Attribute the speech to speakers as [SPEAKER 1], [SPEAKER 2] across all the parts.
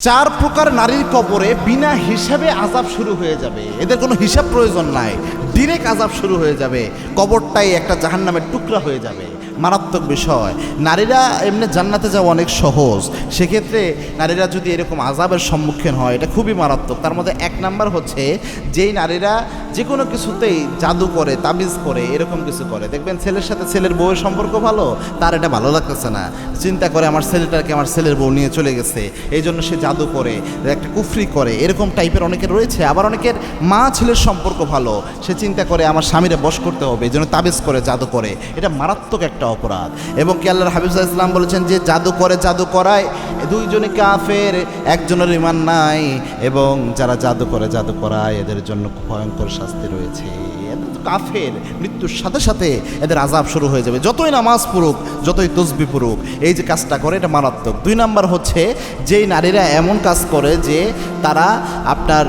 [SPEAKER 1] চার প্রকার নারীর কবরে বিনা হিসাবে আযাব শুরু হয়ে যাবে। এদের কোনো হিসাব প্রয়োজন নাই, ডিরেক্ট আযাব শুরু হয়ে যাবে। কবরটাই একটা জাহান্নামের টুকরা হয়ে যাবে। মারাত্মক বিষয়। নারীরা এমনি জান্নাতে যাওয়া অনেক সহজ, সেক্ষেত্রে নারীরা যদি এরকম আযাবের সম্মুখীন হয় এটা খুবই মারাত্মক। তার মধ্যে এক নাম্বার হচ্ছে যেই নারীরা যে কোনো কিছুতেই জাদু করে, তাবিজ করে, এরকম কিছু করে। দেখবেন ছেলের সাথে ছেলের বউয়ের সম্পর্ক ভালো, তার এটা ভালো লাগতেছে না, চিন্তা করে আমার ছেলেটাকে আমার ছেলের বউ নিয়ে চলে গেছে, এই জন্য সে জাদু করে, একটা কুফরি করে, এরকম টাইপের অনেকের রয়েছে। আবার অনেকের মা ছেলের সম্পর্ক ভালো, সে চিন্তা করে আমার স্বামীরে বশ করতে হবে, এই জন্য তাবিজ করে, জাদু করে। এটা মারাত্মক একটা অপরাধ। এবং কি আল্লাহর হাবিব সাল্লাল্লাহু আলাইহি ওয়াসাল্লাম বলেছেন যে জাদু করে, জাদু করায় দুইজনে কাফের, একজনের ঈমান নাই। এবং যারা জাদু করে, জাদু করায় এদের জন্য ভয়ঙ্কর শাস্তি রয়েছে। কাফের, মৃত্যুর সাথে সাথে এদের আযাব শুরু হয়ে যাবে। যতই নামাজ পড়ুক, যতই তসবি পড়ুক, এই যে কাজটা করে এটা মারাত্মক। দুই নাম্বার হচ্ছে যেই নারীরা এমন কাজ করে যে তারা আপনার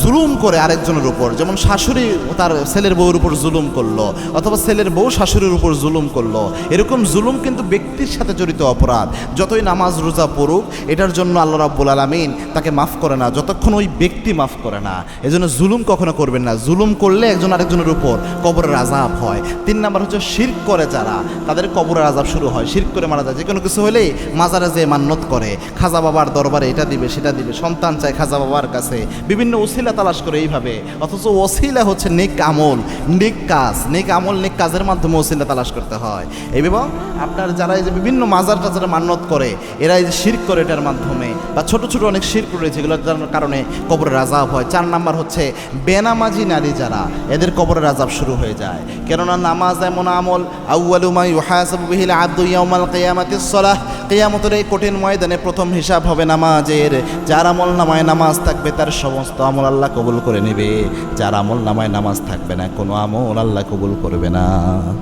[SPEAKER 1] জুলুম করে আরেকজনের উপর, যেমন শাশুড়ি তার ছেলের বউর উপর জুলুম করলো, অথবা ছেলের বউ শাশুড়ির উপর জুলুম করলো। এরকম জুলুম কিন্তু ব্যক্তির সাথে জড়িত অপরাধ। যতই নামাজ রোজা পড়ুক, এটার জন্য আল্লাহ রাব্বুল আলামিন তাকে মাফ করে না যতক্ষণ ওই ব্যক্তি মাফ করে না। এজন্য জুলুম কখনো করবেন না। জুলুম করলে একজন আরেকজনের উপর কবরের আযাব হয়। তিন নাম্বার হচ্ছে শিরক করে যারা, তাদের কবরের আযাব শুরু হয়। শিরক করে মারা যায়। যে কোনো কিছু হলেই মাজারে যেয়ে মান্নত করে, খাজা বাবার দরবারে এটা দিবে সেটা দিবে, সন্তান চায় খাজা বাবার কাছে, বিভিন্ন ওসিলা তালাশ করে এইভাবে। অথচ ওসিলা হচ্ছে নেক আমল, নেক কাজ, নেক আমল, নেক কাজের মাধ্যমে ওসিলা তালাশ করতে হয়। এবং আপনার যারা এই যে বিভিন্ন মাজার টাজারে মান্নত করে, এরা এই যে শিরক করে এটার মাধ্যমে, বা ছোট ছোট অনেক শিরক রয়েছে, এগুলোর কারণে কবরের আযাব হয়। চার নাম্বার হচ্ছে বেনামাজি নারী যারা, এদের কবরের আযাব শুরু হয়ে যায়। কেননা নামাজ এমন আমল, আউয়ালু মা ইউহাসাবু বিহিল আবদু ইয়াউমাল কিয়ামাতিস সালাহ, কিয়ামতের এই কঠিন ময়দানে প্রথম হিসাব হবে নামাজের। যার আমল নামায় নামাজ থাকবে তার সমস্ত আমল আল্লাহ কবুল করে নেবে, যার আমল নামায় নামাজ থাকবে না কোনো আমল আল্লাহ কবুল করবে না।